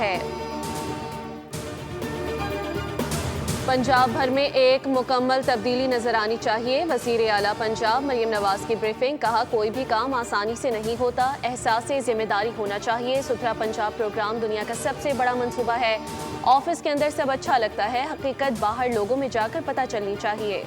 ہے۔ پنجاب بھر میں ایک مکمل تبدیلی نظر آنی چاہیے۔ وزیر اعلیٰ پنجاب مریم نواز کی بریفنگ، کہا کوئی بھی کام آسانی سے نہیں ہوتا، احساس ذمہ داری ہونا چاہیے۔ ستھرا پنجاب پروگرام دنیا کا سب سے بڑا منصوبہ ہے۔ آفس کے اندر سب اچھا لگتا ہے، حقیقت باہر لوگوں میں جا کر پتہ چلنی چاہیے۔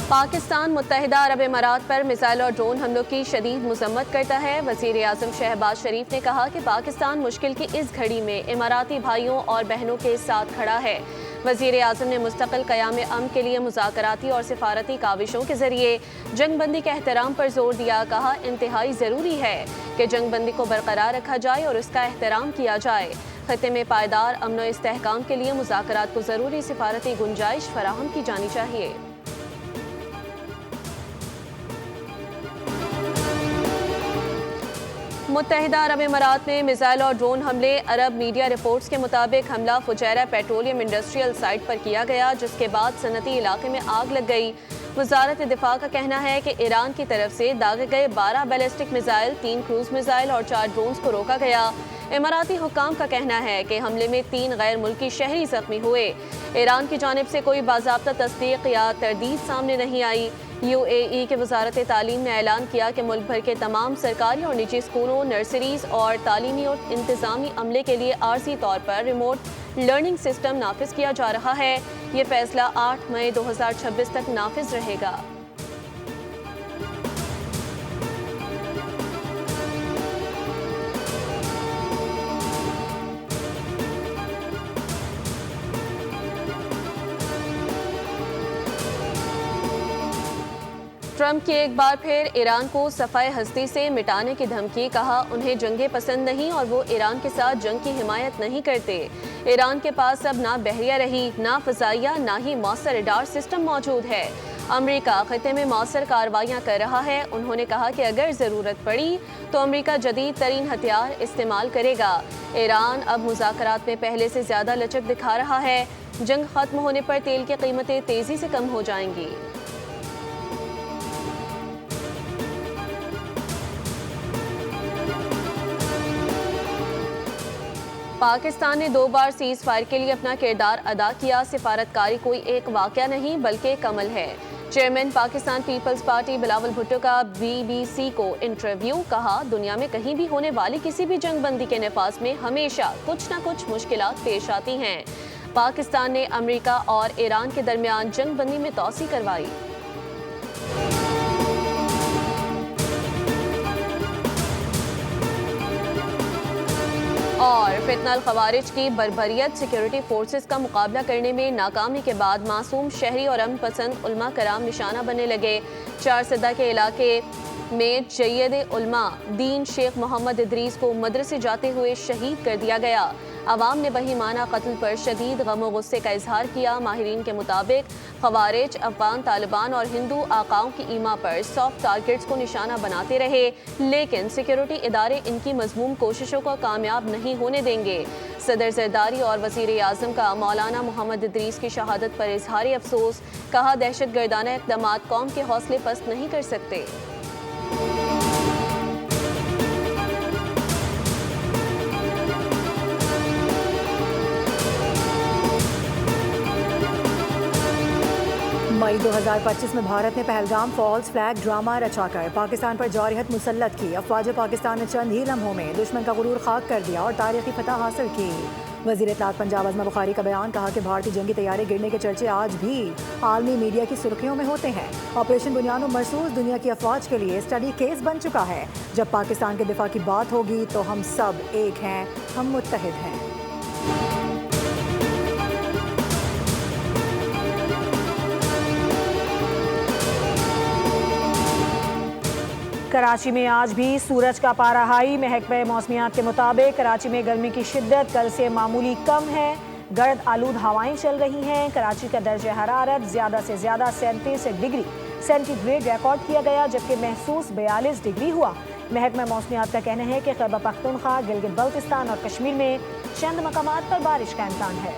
پاکستان متحدہ عرب امارات پر میزائل اور ڈرون حملوں کی شدید مذمت کرتا ہے۔ وزیر اعظم شہباز شریف نے کہا کہ پاکستان مشکل کی اس گھڑی میں اماراتی بھائیوں اور بہنوں کے ساتھ کھڑا ہے۔ وزیر اعظم نے مستقل قیام امن کے لیے مذاکراتی اور سفارتی کاوشوں کے ذریعے جنگ بندی کے احترام پر زور دیا۔ کہا انتہائی ضروری ہے کہ جنگ بندی کو برقرار رکھا جائے اور اس کا احترام کیا جائے۔ خطے میں پائیدار امن و استحکام کے لیے مذاکرات کو ضروری سفارتی گنجائش فراہم کی جانی چاہیے۔ متحدہ عرب امارات میں میزائل اور ڈرون حملے۔ عرب میڈیا رپورٹس کے مطابق حملہ فجیرہ پیٹرولیم انڈسٹریل سائٹ پر کیا گیا، جس کے بعد صنعتی علاقے میں آگ لگ گئی۔ وزارت دفاع کا کہنا ہے کہ ایران کی طرف سے داغے گئے 12 بیلسٹک میزائل، 3 کروز میزائل اور 4 ڈرونز کو روکا گیا۔ اماراتی حکام کا کہنا ہے کہ حملے میں 3 غیر ملکی شہری زخمی ہوئے۔ ایران کی جانب سے کوئی باضابطہ تصدیق یا تردید سامنے نہیں آئی۔ یو اے ای کی وزارت تعلیم نے اعلان کیا کہ ملک بھر کے تمام سرکاری اور نجی اسکولوں، نرسریز اور تعلیمی اور انتظامی عملے کے لیے عارضی طور پر ریموٹ لرننگ سسٹم نافذ کیا جا رہا ہے۔ یہ فیصلہ 8 مئی 2026 تک نافذ رہے گا۔ ٹرمپ کی ایک بار پھر ایران کو صفحہ ہستی سے مٹانے کی دھمکی۔ کہا انہیں جنگیں پسند نہیں اور وہ ایران کے ساتھ جنگ کی حمایت نہیں کرتے۔ ایران کے پاس اب نہ بحریہ رہی، نہ فضائیہ، نہ ہی مؤثر ریڈار سسٹم موجود ہے۔ امریکہ خطے میں مؤثر کارروائیاں کر رہا ہے۔ انہوں نے کہا کہ اگر ضرورت پڑی تو امریکہ جدید ترین ہتھیار استعمال کرے گا۔ ایران اب مذاکرات میں پہلے سے زیادہ لچک دکھا رہا ہے۔ جنگ ختم ہونے پر تیل کی قیمتیں تیزی سے کم ہو جائیں گی۔ پاکستان نے 2 بار سیز فائر کے لیے اپنا کردار ادا کیا۔ سفارتکاری کوئی ایک واقعہ نہیں بلکہ ایک عمل ہے۔ Chairman Pakistan peoples party Bilawal Bhutto کا BBC کو انٹرویو۔ کہا دنیا میں کہیں بھی ہونے والی کسی بھی جنگ بندی کے نفاذ میں ہمیشہ کچھ نہ کچھ مشکلات پیش آتی ہیں۔ پاکستان نے امریکہ اور ایران کے درمیان جنگ بندی میں توسیع کروائی۔ اور فتنہ الخوارج کی بربریت، سیکیورٹی فورسز کا مقابلہ کرنے میں ناکامی کے بعد معصوم شہری اور امن پسند علماء کرام نشانہ بننے لگے۔ چارسدہ کے علاقے میں جید علماء دین شیخ محمد ادریس کو مدرسے جاتے ہوئے شہید کر دیا گیا۔ عوام نے بہیمانہ قتل پر شدید غم و غصے کا اظہار کیا۔ ماہرین کے مطابق خوارج افغان طالبان اور ہندو آقاؤں کی ایما پر سافٹ ٹارگٹس کو نشانہ بناتے رہے، لیکن سیکیورٹی ادارے ان کی مذموم کوششوں کو کامیاب نہیں ہونے دیں گے۔ صدر زرداری اور وزیر اعظم کا مولانا محمد ادریس کی شہادت پر اظہار افسوس۔ کہا دہشت گردانہ اقدامات قوم کے حوصلے پست نہیں کر سکتے۔ مئی 2025 میں بھارت نے پہلگام فالز فلیگ ڈرامہ رچا کر پاکستان پر جارحیت مسلط کی۔ افواج پاکستان نے چند ہی لمحوں میں دشمن کا غرور خاک کر دیا اور تاریخی فتح حاصل کی۔ وزیر اطلاعات پنجاب عظمہ بخاری کا بیان۔ کہا کہ بھارتی جنگی طیارے گرنے کے چرچے آج بھی عالمی میڈیا کی سرخیوں میں ہوتے ہیں۔ آپریشن بنیاد و مرصوص دنیا کی افواج کے لیے اسٹڈی کیس بن چکا ہے۔ جب پاکستان کے دفاع کی بات ہوگی تو ہم سب ایک ہیں، ہم متحد ہیں۔ کراچی میں آج بھی سورج کا پارہ ہائی۔ محکمہ موسمیات کے مطابق کراچی میں گرمی کی شدت کل سے معمولی کم ہے۔ گرد آلود ہوائیں چل رہی ہیں۔ کراچی کا درجہ حرارت زیادہ سے زیادہ 37 ڈگری سینٹی گریڈ ریکارڈ کیا گیا، جبکہ محسوس 42 ڈگری ہوا۔ محکمہ موسمیات کا کہنا ہے کہ خیبر پختونخوا، گلگت بلتستان اور کشمیر میں چند مقامات پر بارش کا امکان ہے۔